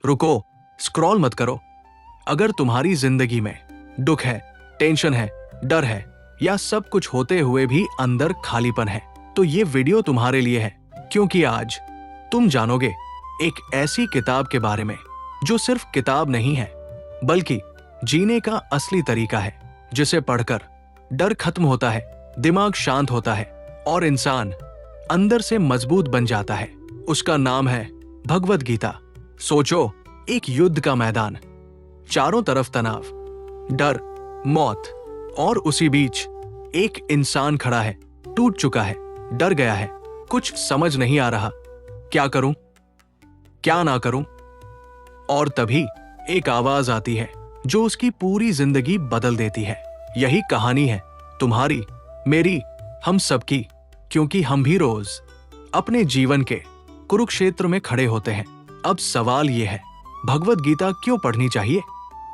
रुको, स्क्रॉल मत करो। अगर तुम्हारी जिंदगी में दुख है, टेंशन है, डर है या सब कुछ होते हुए भी अंदर खालीपन है, तो ये वीडियो तुम्हारे लिए है। क्योंकि आज तुम जानोगे एक ऐसी किताब के बारे में जो सिर्फ किताब नहीं है बल्कि जीने का असली तरीका है, जिसे पढ़कर डर खत्म होता है, दिमाग शांत होता है और इंसान अंदर से मजबूत बन जाता है। उसका नाम है भगवद गीता। सोचो, एक युद्ध का मैदान, चारों तरफ तनाव, डर, मौत और उसी बीच एक इंसान खड़ा है, टूट चुका है, डर गया है, कुछ समझ नहीं आ रहा, क्या करूं, क्या ना करूं। और तभी एक आवाज आती है जो उसकी पूरी जिंदगी बदल देती है। यही कहानी है तुम्हारी, मेरी, हम सबकी, क्योंकि हम भी रोज अपने जीवन के कुरुक्षेत्र में खड़े होते हैं। अब सवाल ये है, भगवद गीता क्यों पढ़नी चाहिए?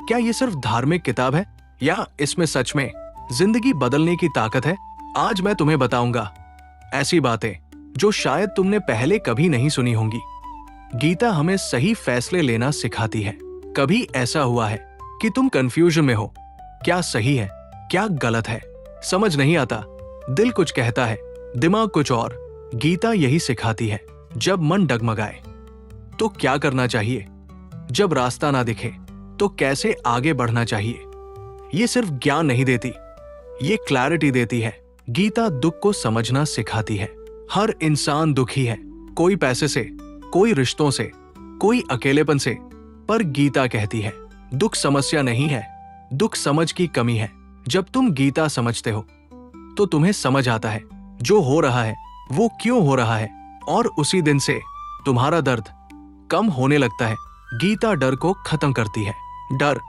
क्या ये सिर्फ धार्मिक किताब है या इसमें सच में जिंदगी बदलने की ताकत है? आज मैं तुम्हें बताऊंगा ऐसी बातें जो शायद तुमने पहले कभी नहीं सुनी होंगी। गीता हमें सही फैसले लेना सिखाती है। कभी ऐसा हुआ है कि तुम कंफ्यूजन में हो, क्या सही है, क्या गलत है, समझ नहीं आता, दिल कुछ कहता है, दिमाग कुछ और। गीता यही सिखाती है, जब मन डगमगाए तो क्या करना चाहिए, जब रास्ता ना दिखे तो कैसे आगे बढ़ना चाहिए। ये सिर्फ ज्ञान नहीं देती, ये क्लैरिटी देती है। गीता दुख को समझना सिखाती है। हर इंसान दुखी है, कोई पैसे से, कोई रिश्तों से, कोई अकेलेपन से, पर गीता कहती है दुख समस्या नहीं है, दुख समझ की कमी है। जब तुम गीता समझते हो तो तुम्हें समझ आता है जो हो रहा है वो क्यों हो रहा है, और उसी दिन से तुम्हारा दर्द कम होने लगता है। गीता डर को खत्म करती है। डर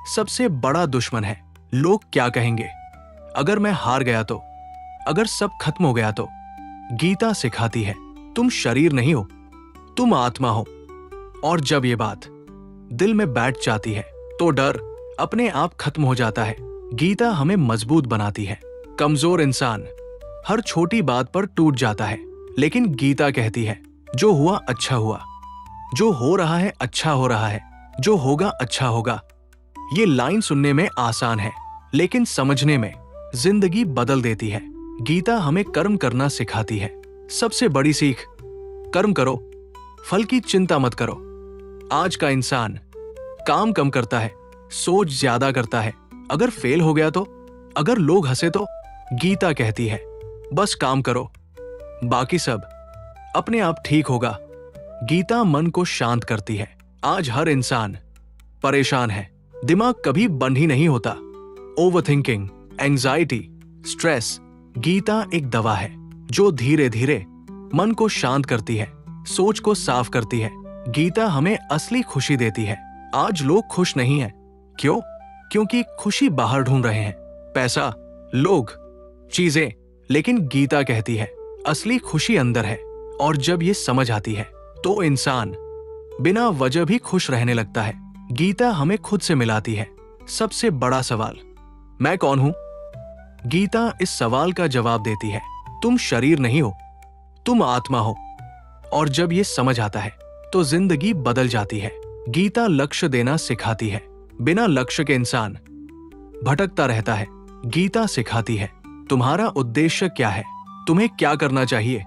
सबसे बड़ा दुश्मन है। लोग क्या कहेंगे, अगर मैं हार गया तो, अगर सब खत्म हो गया तो। गीता सिखाती है तुम शरीर नहीं हो, तुम आत्मा हो। और जब ये बात दिल में बैठ जाती है तो डर अपने आप खत्म हो जाता है। गीता हमें मजबूत बनाती है। कमजोर इंसान हर छोटी बात पर टूट जाता है, लेकिन गीता कहती है जो हुआ अच्छा हुआ, जो हो रहा है अच्छा हो रहा है, जो होगा अच्छा होगा। ये लाइन सुनने में आसान है लेकिन समझने में जिंदगी बदल देती है। गीता हमें कर्म करना सिखाती है। सबसे बड़ी सीख, कर्म करो, फल की चिंता मत करो। आज का इंसान काम कम करता है, सोच ज्यादा करता है, अगर फेल हो गया तो, अगर लोग हंसे तो। गीता कहती है बस काम करो, बाकी सब अपने आप ठीक होगा। गीता मन को शांत करती है। आज हर इंसान परेशान है, दिमाग कभी बंद ही नहीं होता। Overthinking, anxiety, stress. गीता एक दवा है जो धीरे धीरे मन को शांत करती है, सोच को साफ करती है। गीता हमें असली खुशी देती है। आज लोग खुश नहीं हैं, क्यों? क्योंकि खुशी बाहर ढूंढ रहे हैं, पैसा, लोग, चीजें। लेकिन गीता कहती है असली खुशी अंदर है। और जब ये समझ आती है तो इंसान बिना वजह भी खुश रहने लगता है। गीता हमें खुद से मिलाती है। सबसे बड़ा सवाल, मैं कौन हूं? गीता इस सवाल का जवाब देती है तुम शरीर नहीं हो, तुम आत्मा हो। और जब ये समझ आता है तो जिंदगी बदल जाती है। गीता लक्ष्य देना सिखाती है। बिना लक्ष्य के इंसान भटकता रहता है। गीता सिखाती है तुम्हारा उद्देश्य क्या है, तुम्हें क्या करना चाहिए।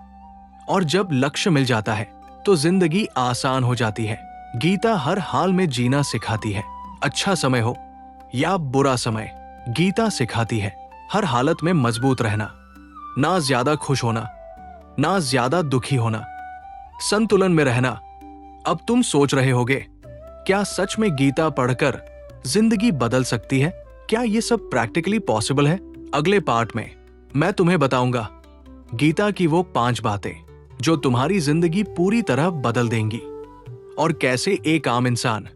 और जब लक्ष्य मिल जाता है तो जिंदगी आसान हो जाती है। गीता हर हाल में जीना सिखाती है, अच्छा समय हो या बुरा समय। गीता सिखाती है हर हालत में मजबूत रहना, ना ज्यादा खुश होना, ना ज्यादा दुखी होना, संतुलन में रहना। अब तुम सोच रहे होगे, क्या सच में गीता पढ़कर जिंदगी बदल सकती है? क्या ये सब प्रैक्टिकली पॉसिबल है? अगले पार्ट में मैं तुम्हें बताऊंगा गीता की वो 5 बातें जो तुम्हारी जिंदगी पूरी तरह बदल देंगी, और कैसे एक आम इंसान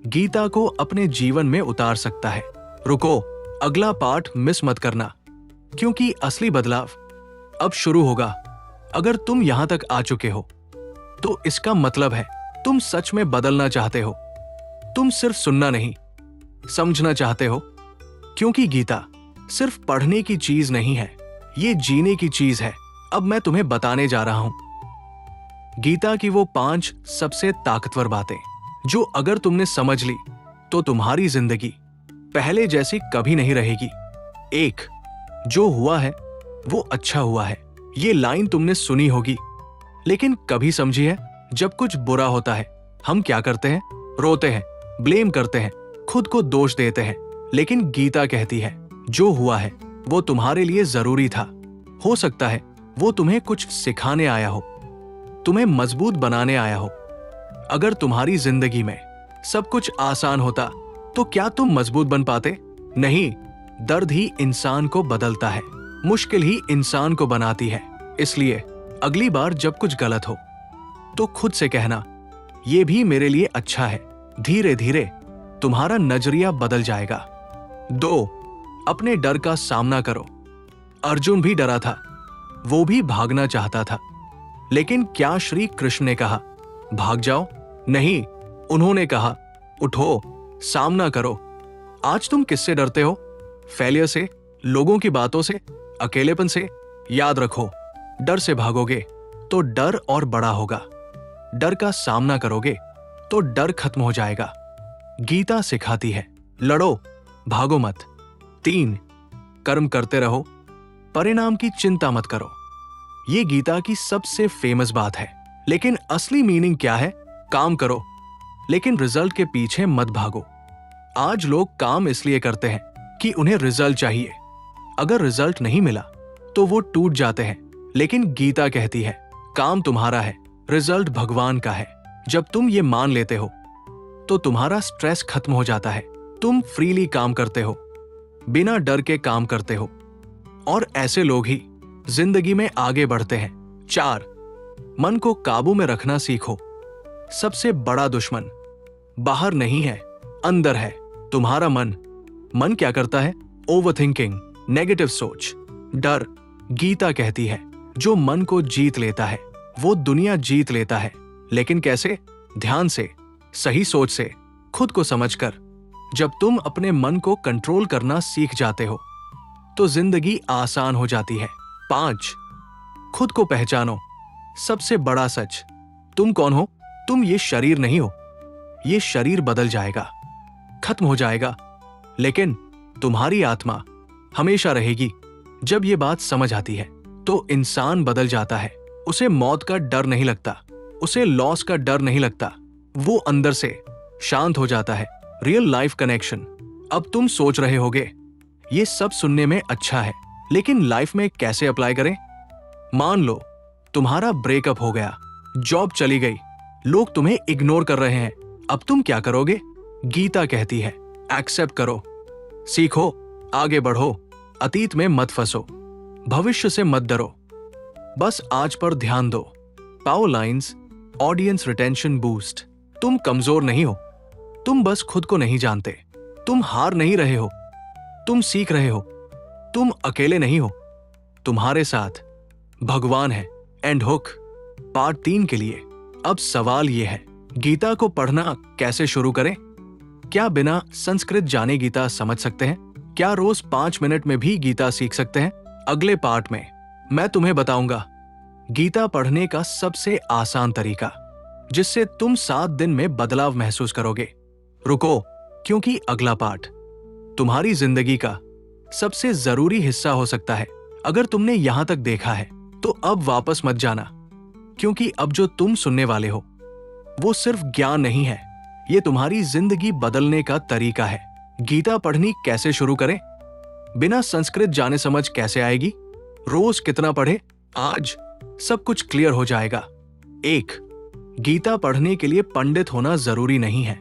गीता को अपने जीवन में उतार सकता है। रुको, अगला पार्ट मिस मत करना, क्योंकि असली बदलाव अब शुरू होगा। अगर तुम यहां तक आ चुके हो तो इसका मतलब है तुम सच में बदलना चाहते हो। तुम सिर्फ सुनना नहीं, समझना चाहते हो। क्योंकि गीता सिर्फ पढ़ने की चीज नहीं है, ये जीने की चीज है। अब मैं तुम्हें बताने जा रहा हूं गीता की वो 5 सबसे ताकतवर बातें जो अगर तुमने समझ ली तो तुम्हारी जिंदगी पहले जैसी कभी नहीं रहेगी। एक, जो हुआ है वो अच्छा हुआ है। ये लाइन तुमने सुनी होगी, लेकिन कभी समझी है? जब कुछ बुरा होता है हम क्या करते हैं? रोते हैं, ब्लेम करते हैं, खुद को दोष देते हैं। लेकिन गीता कहती है जो हुआ है वो तुम्हारे लिए जरूरी था। हो सकता है वो तुम्हें कुछ सिखाने आया हो, तुम्हें मजबूत बनाने आया हो। अगर तुम्हारी जिंदगी में सब कुछ आसान होता तो क्या तुम मजबूत बन पाते? नहीं, दर्द ही इंसान को बदलता है, मुश्किल ही इंसान को बनाती है। इसलिए अगली बार जब कुछ गलत हो तो खुद से कहना ये भी मेरे लिए अच्छा है। धीरे धीरे तुम्हारा नजरिया बदल जाएगा। 2, अपने डर का सामना करो। अर्जुन भी डरा था, वो भी भागना चाहता था, लेकिन क्या श्री कृष्ण ने कहा भाग जाओ? नहीं, उन्होंने कहा उठो, सामना करो। आज तुम किससे डरते हो? फेलियर से, लोगों की बातों से, अकेलेपन से? याद रखो, डर से भागोगे तो डर और बड़ा होगा। डर का सामना करोगे तो डर खत्म हो जाएगा। गीता सिखाती है लड़ो, भागो मत। 3, कर्म करते रहो, परिणाम की चिंता मत करो। ये गीता की सबसे फेमस बात है, लेकिन असली मीनिंग क्या है? काम करो, लेकिन रिजल्ट के पीछे मत भागो। आज लोग काम इसलिए करते हैं कि उन्हें रिजल्ट चाहिए। अगर रिजल्ट नहीं मिला तो वो टूट जाते हैं, लेकिन गीता कहती है काम तुम्हारा है, रिजल्ट भगवान का है। जब तुम ये मान लेते हो तो तुम्हारा स्ट्रेस खत्म हो जाता है। तुम फ्रीली काम करते हो, बिना डर के काम करते हो, और ऐसे लोग ही जिंदगी में आगे बढ़ते हैं। 4, मन को काबू में रखना सीखो। सबसे बड़ा दुश्मन बाहर नहीं है, अंदर है, तुम्हारा मन। मन क्या करता है? ओवरथिंकिंग, नेगेटिव सोच, डर। गीता कहती है जो मन को जीत लेता है वो दुनिया जीत लेता है। लेकिन कैसे? ध्यान से, सही सोच से, खुद को समझकर। जब तुम अपने मन को कंट्रोल करना सीख जाते हो तो जिंदगी आसान हो जाती है। 5, खुद को पहचानो। सबसे बड़ा सच, तुम कौन हो? तुम ये शरीर नहीं हो। ये शरीर बदल जाएगा, खत्म हो जाएगा, लेकिन तुम्हारी आत्मा हमेशा रहेगी। जब ये बात समझ आती है तो इंसान बदल जाता है। उसे मौत का डर नहीं लगता, उसे लॉस का डर नहीं लगता, वो अंदर से शांत हो जाता है। Real life connection. अब तुम सोच रहे होगे ये सब सुनने में अच्छा है, लेकिन लाइफ में कैसे अप्लाई करें? मान लो तुम्हारा ब्रेकअप हो गया, जॉब चली गई, लोग तुम्हें इग्नोर कर रहे हैं। अब तुम क्या करोगे? गीता कहती है एक्सेप्ट करो, सीखो, आगे बढ़ो, अतीत में मत फंसो, भविष्य से मत डरो, बस आज पर ध्यान दो। Power lines, audience retention boost. तुम कमजोर नहीं हो, तुम बस खुद को नहीं जानते। तुम हार नहीं रहे हो, तुम सीख रहे हो। तुम अकेले नहीं हो, तुम्हारे साथ भगवान है। एंड हुक पार्ट 3 के लिए अब सवाल यह है, गीता को पढ़ना कैसे शुरू करें? क्या बिना संस्कृत जाने गीता समझ सकते हैं? क्या रोज 5 मिनट में भी गीता सीख सकते हैं? अगले पार्ट में मैं तुम्हें बताऊंगा गीता पढ़ने का सबसे आसान तरीका, जिससे तुम 7 दिन में बदलाव महसूस करोगे। रुको, क्योंकि अगला पार्ट तुम्हारी जिंदगी का सबसे जरूरी हिस्सा हो सकता है। अगर तुमने यहां तक देखा है तो अब वापस मत जाना, क्योंकि अब जो तुम सुनने वाले हो वो सिर्फ ज्ञान नहीं है, ये तुम्हारी जिंदगी बदलने का तरीका है। गीता पढ़नी कैसे शुरू करें? बिना संस्कृत जाने समझ कैसे आएगी? रोज कितना पढ़े? आज सब कुछ क्लियर हो जाएगा। 1, गीता पढ़ने के लिए पंडित होना जरूरी नहीं है।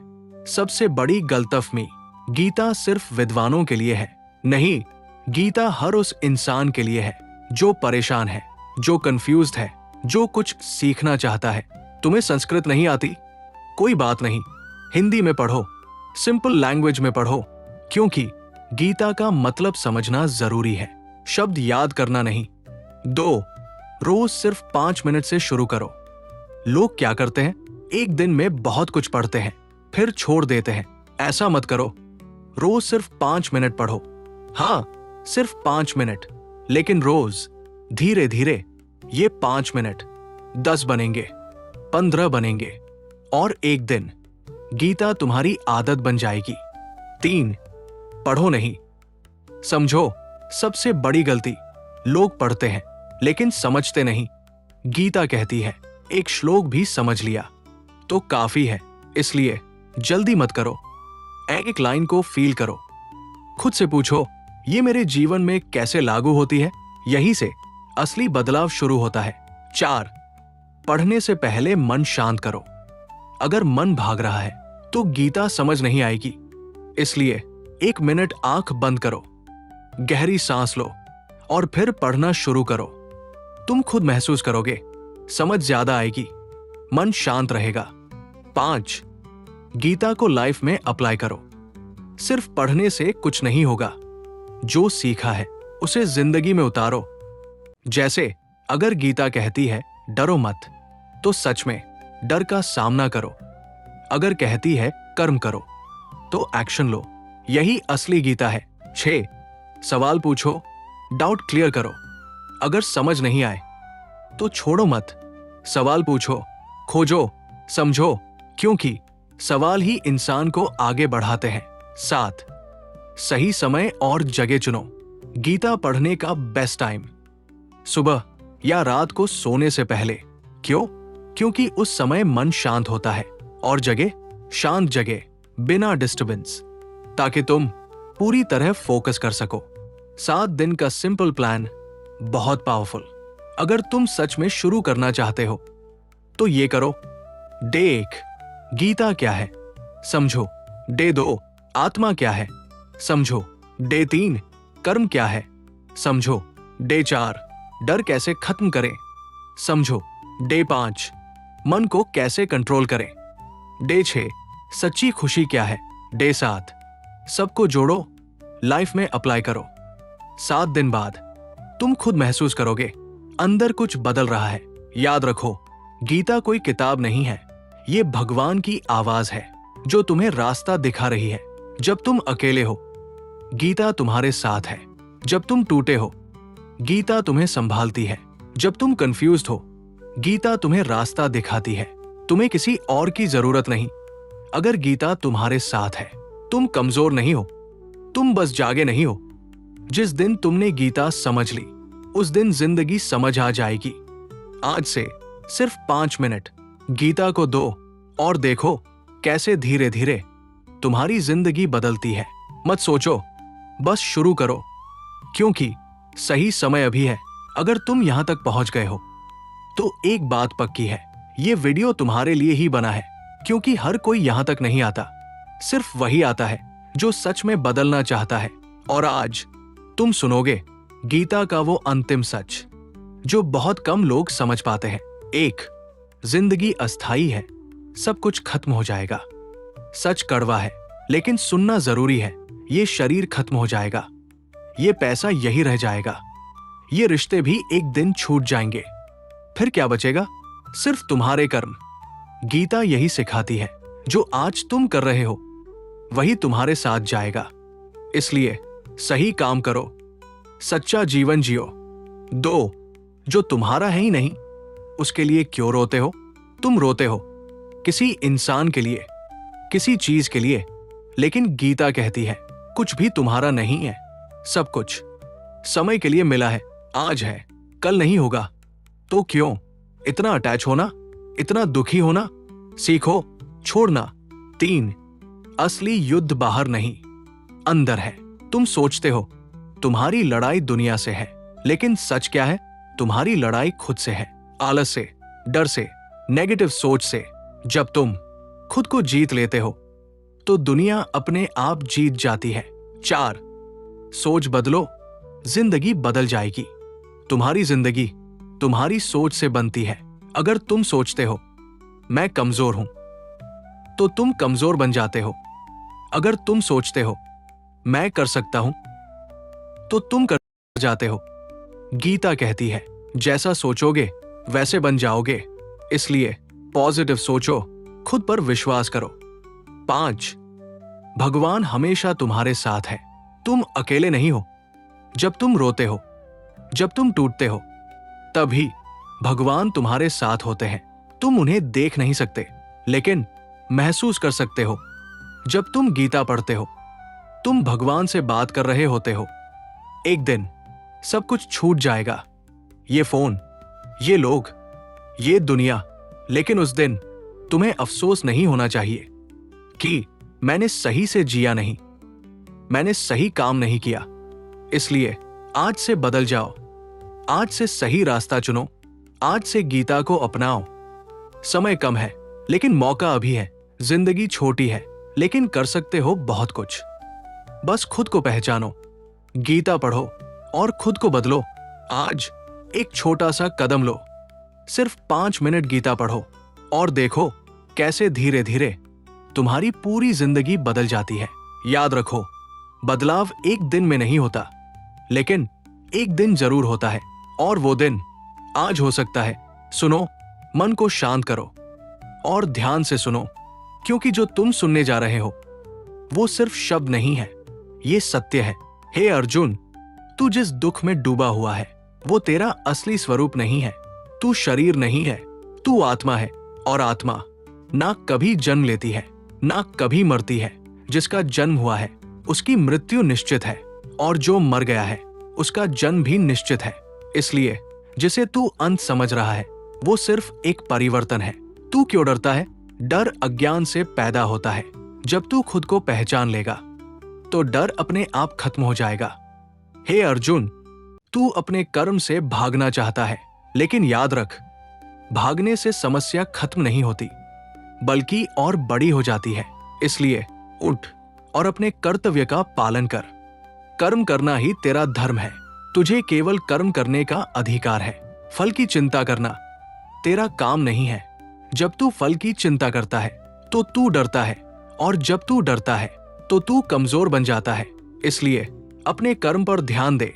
सबसे बड़ी गलतफहमी, गीता सिर्फ विद्वानों के लिए है। नहीं, गीता हर उस इंसान के लिए है जो परेशान है, जो कंफ्यूज्ड है, जो कुछ सीखना चाहता है। तुम्हें संस्कृत नहीं आती? कोई बात नहीं, हिंदी में पढ़ो, सिंपल लैंग्वेज में पढ़ो, क्योंकि गीता का मतलब समझना जरूरी है, शब्द याद करना नहीं। 2, रोज सिर्फ 5 मिनट से शुरू करो। लोग क्या करते हैं? एक दिन में बहुत कुछ पढ़ते हैं, फिर छोड़ देते हैं। ऐसा मत करो, रोज सिर्फ 5 मिनट पढ़ो। हाँ, सिर्फ 5 मिनट, लेकिन रोज धीरे धीरे ये 5 मिनट 10 बनेंगे, 15 बनेंगे, और एक दिन गीता तुम्हारी आदत बन जाएगी। 3. पढ़ो नहीं, समझो। सबसे बड़ी गलती, लोग पढ़ते हैं लेकिन समझते नहीं। गीता कहती है एक श्लोक भी समझ लिया तो काफी है, इसलिए जल्दी मत करो। एक लाइन को फील करो, खुद से पूछो ये मेरे जीवन में कैसे लागू होती है। यहीं से असली बदलाव शुरू होता है। 4. पढ़ने से पहले मन शांत करो। अगर मन भाग रहा है तो गीता समझ नहीं आएगी, इसलिए 1 मिनट आंख बंद करो, गहरी सांस लो और फिर पढ़ना शुरू करो। तुम खुद महसूस करोगे समझ ज्यादा आएगी, मन शांत रहेगा। 5. गीता को लाइफ में अप्लाई करो। सिर्फ पढ़ने से कुछ नहीं होगा, जो सीखा है उसे जिंदगी में उतारो। जैसे अगर गीता कहती है डरो मत, तो सच में डर का सामना करो। अगर कहती है कर्म करो, तो एक्शन लो। यही असली गीता है। 6. सवाल पूछो, डाउट क्लियर करो। अगर समझ नहीं आए तो छोड़ो मत, सवाल पूछो, खोजो, समझो, क्योंकि सवाल ही इंसान को आगे बढ़ाते हैं। 7. सही समय और जगह चुनो। गीता पढ़ने का बेस्ट टाइम सुबह या रात को सोने से पहले। क्यों? क्योंकि उस समय मन शांत होता है और जगह शांत जगह, बिना डिस्टरबेंस, ताकि तुम पूरी तरह फोकस कर सको। 7 दिन का सिंपल प्लान बहुत पावरफुल। अगर तुम सच में शुरू करना चाहते हो तो ये करो। डे 1 गीता क्या है समझो। डे 2 आत्मा क्या है समझो। डे 3 कर्म क्या है समझो। डे 4 डर कैसे खत्म करें समझो। डे 5 मन को कैसे कंट्रोल करें। डे 6 सच्ची खुशी क्या है। डे 7 सबको जोड़ो, लाइफ में अप्लाई करो। 7 दिन बाद तुम खुद महसूस करोगे अंदर कुछ बदल रहा है। याद रखो, गीता कोई किताब नहीं है, ये भगवान की आवाज है जो तुम्हें रास्ता दिखा रही है। जब तुम अकेले हो, गीता तुम्हारे साथ है। जब तुम टूटे हो, गीता तुम्हें संभालती है। जब तुम कंफ्यूज्ड हो, गीता तुम्हें रास्ता दिखाती है। तुम्हें किसी और की जरूरत नहीं। अगर गीता तुम्हारे साथ है, तुम कमजोर नहीं हो, तुम बस जागे नहीं हो। जिस दिन तुमने गीता समझ ली, उस दिन जिंदगी समझ आ जाएगी। आज से सिर्फ 5 मिनट गीता को दो और देखो कैसे धीरे धीरे तुम्हारी जिंदगी बदलती है। मत सोचो, बस शुरू करो, क्योंकि सही समय अभी है। अगर तुम यहां तक पहुंच गए हो तो एक बात पक्की है, ये वीडियो तुम्हारे लिए ही बना है, क्योंकि हर कोई यहां तक नहीं आता। सिर्फ वही आता है जो सच में बदलना चाहता है। और आज तुम सुनोगे गीता का वो अंतिम सच जो बहुत कम लोग समझ पाते हैं। 1. जिंदगी अस्थाई है, सब कुछ खत्म हो जाएगा। सच कड़वा है, लेकिन सुनना जरूरी है। ये शरीर खत्म हो जाएगा, ये पैसा यही रह जाएगा, ये रिश्ते भी एक दिन छूट जाएंगे। फिर क्या बचेगा? सिर्फ तुम्हारे कर्म। गीता यही सिखाती है, जो आज तुम कर रहे हो वही तुम्हारे साथ जाएगा। इसलिए सही काम करो, सच्चा जीवन जियो। 2. जो तुम्हारा है ही नहीं, उसके लिए क्यों रोते हो? तुम रोते हो किसी इंसान के लिए, किसी चीज के लिए, लेकिन गीता कहती है कुछ भी तुम्हारा नहीं है। सब कुछ समय के लिए मिला है, आज है, कल नहीं होगा। तो क्यों इतना अटैच होना, इतना दुखी होना? सीखो छोड़ना। 3. असली युद्ध बाहर नहीं, अंदर है। तुम सोचते हो तुम्हारी लड़ाई दुनिया से है, लेकिन सच क्या है? तुम्हारी लड़ाई खुद से है। आलस से, डर से, नेगेटिव सोच से। जब तुम खुद को जीत लेते हो तो दुनिया अपने आप जीत जाती है। 4. सोच बदलो, जिंदगी बदल जाएगी। तुम्हारी जिंदगी तुम्हारी सोच से बनती है। अगर तुम सोचते हो मैं कमजोर हूं, तो तुम कमजोर बन जाते हो। अगर तुम सोचते हो मैं कर सकता हूं, तो तुम कर जाते हो। गीता कहती है जैसा सोचोगे वैसे बन जाओगे। इसलिए पॉजिटिव सोचो, खुद पर विश्वास करो। 5. भगवान हमेशा तुम्हारे साथ है, तुम अकेले नहीं हो। जब तुम रोते हो, जब तुम टूटते हो, तभी भगवान तुम्हारे साथ होते हैं। तुम उन्हें देख नहीं सकते, लेकिन महसूस कर सकते हो। जब तुम गीता पढ़ते हो, तुम भगवान से बात कर रहे होते हो। एक दिन सब कुछ छूट जाएगा, ये फोन, ये लोग, ये दुनिया, लेकिन उस दिन तुम्हें अफसोस नहीं होना चाहिए कि मैंने सही से जिया नहीं, मैंने सही काम नहीं किया। इसलिए आज से बदल जाओ, आज से सही रास्ता चुनो, आज से गीता को अपनाओ। समय कम है लेकिन मौका अभी है। जिंदगी छोटी है लेकिन कर सकते हो बहुत कुछ। बस खुद को पहचानो, गीता पढ़ो और खुद को बदलो। आज एक छोटा सा कदम लो, सिर्फ 5 मिनट गीता पढ़ो और देखो कैसे धीरे धीरे तुम्हारी पूरी जिंदगी बदल जाती है। याद रखो, बदलाव एक दिन में नहीं होता, लेकिन एक दिन जरूर होता है और वो दिन आज हो सकता है। सुनो, मन को शांत करो और ध्यान से सुनो, क्योंकि जो तुम सुनने जा रहे हो वो सिर्फ शब्द नहीं है, ये सत्य है। हे अर्जुन, तू जिस दुख में डूबा हुआ है वो तेरा असली स्वरूप नहीं है। तू शरीर नहीं है, तू आत्मा है, और आत्मा ना कभी जन्म लेती है ना कभी मरती है। जिसका जन्म हुआ है उसकी मृत्यु निश्चित है, और जो मर गया है उसका जन्म भी निश्चित है। इसलिए जिसे तू अंत समझ रहा है वो सिर्फ एक परिवर्तन है। तू क्यों डरता है? डर अज्ञान से पैदा होता है। जब तू खुद को पहचान लेगा तो डर अपने आप खत्म हो जाएगा। हे अर्जुन, तू अपने कर्म से भागना चाहता है, लेकिन याद रख, भागने से समस्या खत्म नहीं होती बल्कि और बड़ी हो जाती है। इसलिए उठ और अपने कर्तव्य का पालन कर। कर्म करना ही तेरा धर्म है। तुझे केवल कर्म करने का अधिकार है। फल की चिंता करना तेरा काम नहीं है। जब तू फल की चिंता करता है तो तू डरता है, और जब तू डरता है तो तू कमजोर बन जाता है। इसलिए अपने कर्म पर ध्यान दे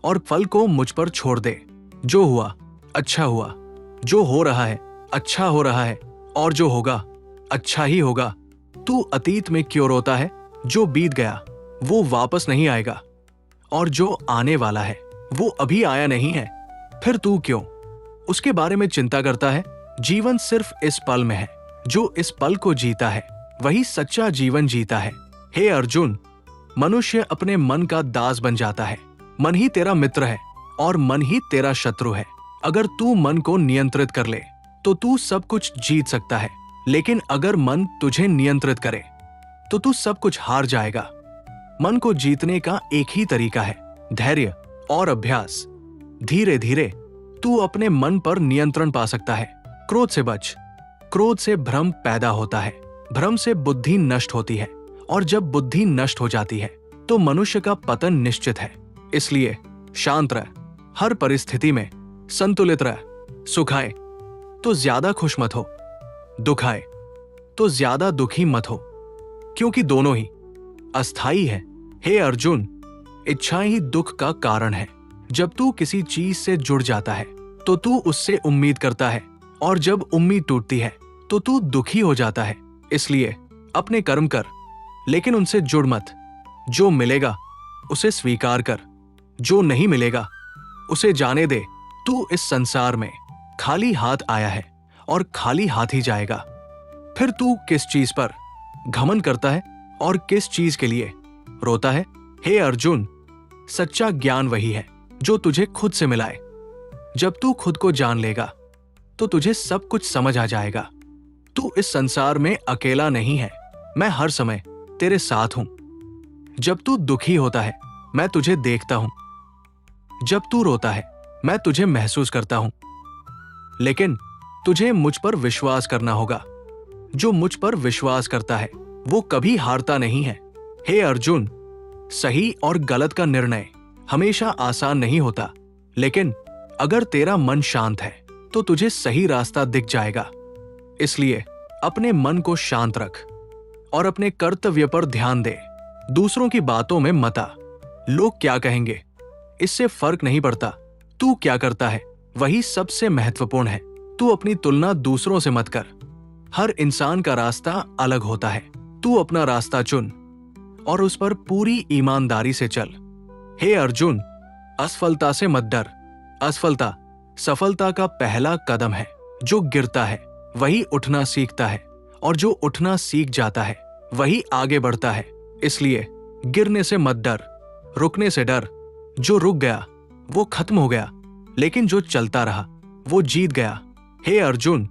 और फल को मुझ पर छोड़ दे। जो हुआ अच्छा हुआ, जो हो रहा है अच्छा हो रहा है, और जो होगा अच्छा ही होगा। तू अतीत में क्यों रोता है? जो बीत गया वो वापस नहीं आएगा, और जो आने वाला है वो अभी आया नहीं है। फिर तू क्यों उसके बारे में चिंता करता है? जीवन सिर्फ इस पल में है। जो इस पल को जीता है वही सच्चा जीवन जीता है। हे अर्जुन, मनुष्य अपने मन का दास बन जाता है। मन ही तेरा मित्र है और मन ही तेरा शत्रु है। अगर तू मन को नियंत्रित कर ले तो तू सब कुछ जीत सकता है, लेकिन अगर मन तुझे नियंत्रित करे तो तू सब कुछ हार जाएगा। मन को जीतने का एक ही तरीका है, धैर्य और अभ्यास। धीरे धीरे तू अपने मन पर नियंत्रण पा सकता है। क्रोध से बच। क्रोध से भ्रम पैदा होता है, भ्रम से बुद्धि नष्ट होती है, और जब बुद्धि नष्ट हो जाती है तो मनुष्य का पतन निश्चित है। इसलिए शांत रह, हर परिस्थिति में संतुलित रह। सुख आए तो ज्यादा खुश मत हो, दुख आए तो ज्यादा दुखी मत हो, क्योंकि दोनों ही अस्थाई है। हे अर्जुन, इच्छाएं ही दुख का कारण है। जब तू किसी चीज से जुड़ जाता है तो तू उससे उम्मीद करता है, और जब उम्मीद टूटती है तो तू दुखी हो जाता है। इसलिए अपने कर्म कर, लेकिन उनसे जुड़ मत। जो मिलेगा उसे स्वीकार कर, जो नहीं मिलेगा उसे जाने दे। तू इस संसार में खाली हाथ आया है और खाली हाथ ही जाएगा। फिर तू किस चीज पर घमंड करता है और किस चीज के लिए रोता है? हे अर्जुन, सच्चा ज्ञान वही है जो तुझे खुद से मिलाए। जब तू खुद को जान लेगा तो तुझे सब कुछ समझ आ जाएगा। तू इस संसार में अकेला नहीं है, मैं हर समय तेरे साथ हूं। जब तू दुखी होता है मैं तुझे देखता हूं, जब तू रोता है मैं तुझे महसूस करता हूं। लेकिन तुझे मुझ पर विश्वास करना होगा। जो मुझ पर विश्वास करता है वो कभी हारता नहीं है। हे अर्जुन, सही और गलत का निर्णय हमेशा आसान नहीं होता, लेकिन अगर तेरा मन शांत है तो तुझे सही रास्ता दिख जाएगा। इसलिए अपने मन को शांत रख और अपने कर्तव्य पर ध्यान दे। दूसरों की बातों में मत आ। लोग क्या कहेंगे इससे फर्क नहीं पड़ता। तू क्या करता है वही सबसे महत्वपूर्ण है। तू अपनी तुलना दूसरों से मत कर। हर इंसान का रास्ता अलग होता है। तू अपना रास्ता चुन और उस पर पूरी ईमानदारी से चल। हे अर्जुन, असफलता से मत डर। असफलता सफलता का पहला कदम है। जो गिरता है वही उठना सीखता है, और जो उठना सीख जाता है वही आगे बढ़ता है। इसलिए गिरने से मत डर, रुकने से डर। जो रुक गया वो खत्म हो गया, लेकिन जो चलता रहा वो जीत गया। हे अर्जुन,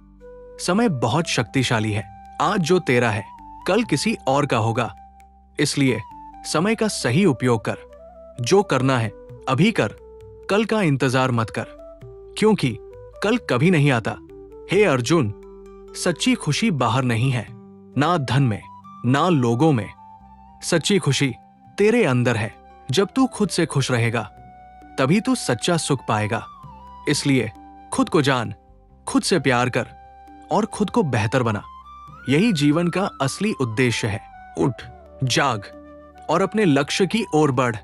समय बहुत शक्तिशाली है। आज जो तेरा है कल किसी और का होगा। इसलिए समय का सही उपयोग कर। जो करना है अभी कर, कल का इंतजार मत कर, क्योंकि कल कभी नहीं आता। हे अर्जुन, सच्ची खुशी बाहर नहीं है, ना धन में ना लोगों में। सच्ची खुशी तेरे अंदर है। जब तू खुद से खुश रहेगा तभी तू सच्चा सुख पाएगा। इसलिए खुद को जान, खुद से प्यार कर और खुद को बेहतर बना। यही जीवन का असली उद्देश्य है। उठ, जाग और अपने लक्ष्य की ओर बढ़।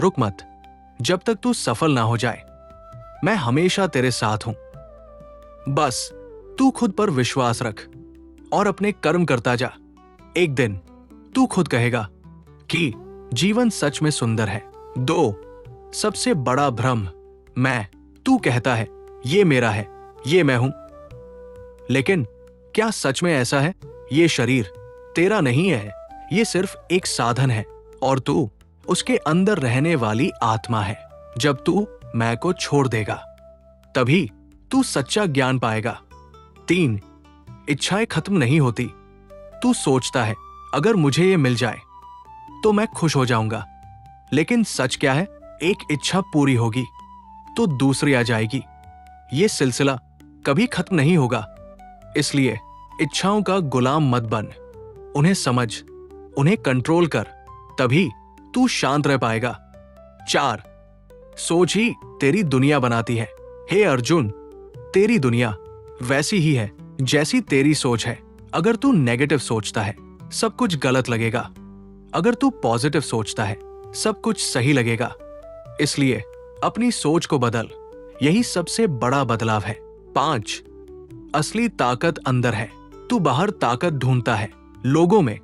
रुक मत जब तक तू सफल ना हो जाए। मैं हमेशा तेरे साथ हूं। बस तू खुद पर विश्वास रख और अपने कर्म करता जा। एक दिन तू खुद कहेगा कि जीवन सच में सुंदर है। 2, सबसे बड़ा भ्रम मैं। तू कहता है ये मेरा है, ये मैं हूं, लेकिन क्या सच में ऐसा है? ये शरीर तेरा नहीं है, ये सिर्फ एक साधन है और तू उसके अंदर रहने वाली आत्मा है। जब तू मैं को छोड़ देगा तभी तू सच्चा ज्ञान पाएगा। 3, इच्छाएं खत्म नहीं होती। तू सोचता है अगर मुझे ये मिल जाए तो मैं खुश हो जाऊंगा, लेकिन सच क्या है? एक इच्छा पूरी होगी तो दूसरी आ जाएगी। ये सिलसिला कभी खत्म नहीं होगा। इसलिए इच्छाओं का गुलाम मत बन, उन्हें समझ, उन्हें कंट्रोल कर, तभी तू शांत रह पाएगा। 4, सोच ही तेरी दुनिया बनाती है। हे अर्जुन, तेरी दुनिया वैसी ही है जैसी तेरी सोच है। अगर तू नेगेटिव सोचता है सब कुछ गलत लगेगा, अगर तू पॉजिटिव सोचता है सब कुछ सही लगेगा। इसलिए अपनी सोच को बदल, यही सबसे बड़ा बदलाव है। 5, असली ताकत अंदर है। तू बाहर ताकत ढूंढता है, लोगों में,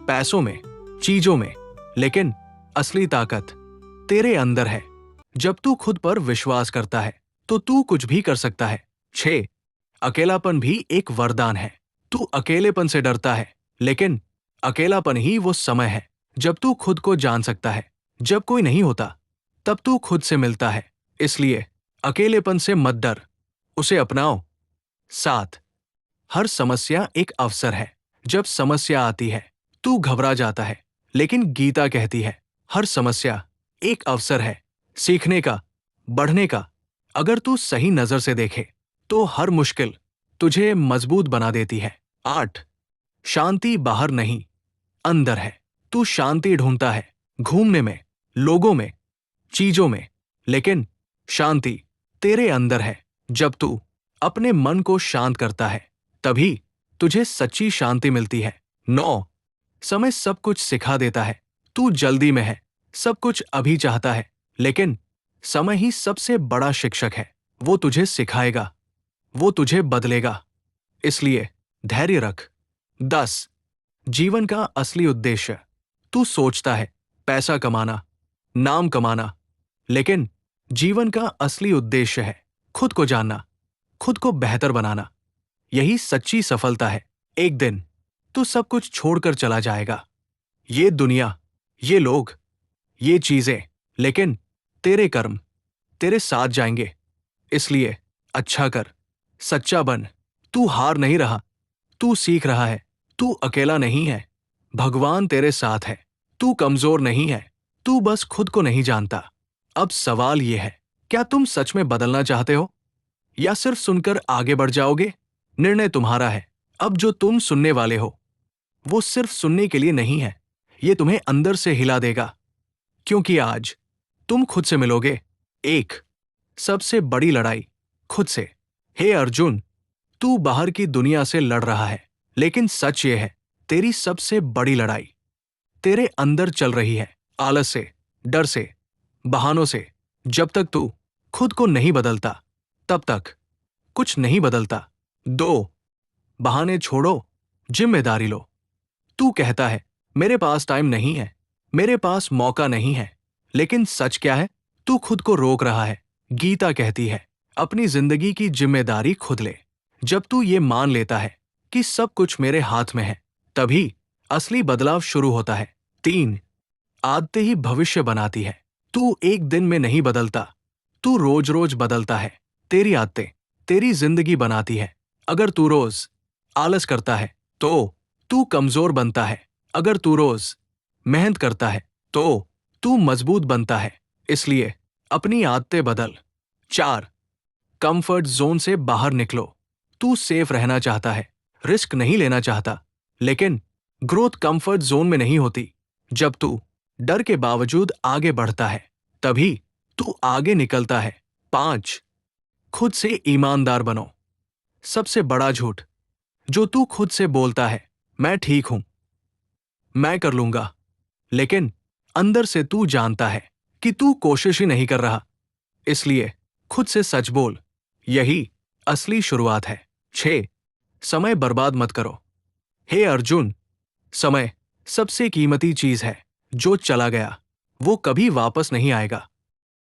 पैसों में, चीजों में, लेकिन असली ताकत तेरे अंदर है। जब तू खुद पर विश्वास करता है तो तू कुछ भी कर सकता है। 6, अकेलापन भी एक वरदान है। तू अकेलेपन से डरता है, लेकिन अकेलापन ही वो समय है जब तू खुद को जान सकता है। जब कोई नहीं होता तब तू खुद से मिलता है। इसलिए अकेलेपन से मत डर, उसे अपनाओ। 7, हर समस्या एक अवसर है। जब समस्या आती है तू घबरा जाता है, लेकिन गीता कहती है हर समस्या एक अवसर है सीखने का, बढ़ने का। अगर तू सही नजर से देखे तो हर मुश्किल तुझे मजबूत बना देती है। 8, शांति बाहर नहीं, अंदर है। तू शांति ढूंढता है घूमने में, लोगों में, चीजों में, लेकिन शांति तेरे अंदर है। जब तू अपने मन को शांत करता है तभी तुझे सच्ची शांति मिलती है। 9, समय सब कुछ सिखा देता है। तू जल्दी में है, सब कुछ अभी चाहता है, लेकिन समय ही सबसे बड़ा शिक्षक है। वो तुझे सिखाएगा, वो तुझे बदलेगा। इसलिए धैर्य रख। 10, जीवन का असली उद्देश्य। तू सोचता है पैसा कमाना, नाम कमाना, लेकिन जीवन का असली उद्देश्य है खुद को जानना, खुद को बेहतर बनाना। यही सच्ची सफलता है। एक दिन तू सब कुछ छोड़कर चला जाएगा, ये दुनिया, ये लोग, ये चीजें, लेकिन तेरे कर्म तेरे साथ जाएंगे। इसलिए अच्छा कर, सच्चा बन। तू हार नहीं रहा, तू सीख रहा है। तू अकेला नहीं है, भगवान तेरे साथ है। तू कमजोर नहीं है, तू बस खुद को नहीं जानता। अब सवाल यह है, क्या तुम सच में बदलना चाहते हो या सिर्फ सुनकर आगे बढ़ जाओगे? निर्णय तुम्हारा है। अब जो तुम सुनने वाले हो वो सिर्फ सुनने के लिए नहीं है, ये तुम्हें अंदर से हिला देगा, क्योंकि आज तुम खुद से मिलोगे। एक सबसे बड़ी लड़ाई खुद से। हे अर्जुन, तू बाहर की दुनिया से लड़ रहा है, लेकिन सच ये है तेरी सबसे बड़ी लड़ाई तेरे अंदर चल रही है, आलस से, डर से, बहानों से। जब तक तू खुद को नहीं बदलता तब तक कुछ नहीं बदलता। 2, बहाने छोड़ो, जिम्मेदारी लो। तू कहता है मेरे पास टाइम नहीं है, मेरे पास मौका नहीं है, लेकिन सच क्या है? तू खुद को रोक रहा है। गीता कहती है अपनी जिंदगी की जिम्मेदारी खुद ले। जब तू ये मान लेता है कि सब कुछ मेरे हाथ में है, तभी असली बदलाव शुरू होता है। 3. आदतें ही भविष्य बनाती है। तू एक दिन में नहीं बदलता, तू रोज रोज बदलता है। तेरी आदतें तेरी जिंदगी बनाती है। अगर तू रोज आलस करता है तो तू कमजोर बनता है। अगर तू रोज मेहनत करता है तो तू मजबूत बनता है। इसलिए अपनी आदतें बदल। 4. कंफर्ट जोन से बाहर निकलो। तू सेफ रहना चाहता है, रिस्क नहीं लेना चाहता, लेकिन ग्रोथ कंफर्ट जोन में नहीं होती। जब तू डर के बावजूद आगे बढ़ता है, तभी तू आगे निकलता है। 5. खुद से ईमानदार बनो। सबसे बड़ा झूठ जो तू खुद से बोलता है, मैं ठीक हूं, मैं कर लूंगा, लेकिन अंदर से तू जानता है कि तू कोशिश ही नहीं कर रहा। इसलिए खुद से सच बोल, यही असली शुरुआत है। 6. समय बर्बाद मत करो। हे अर्जुन, समय सबसे कीमती चीज है। जो चला गया वो कभी वापस नहीं आएगा।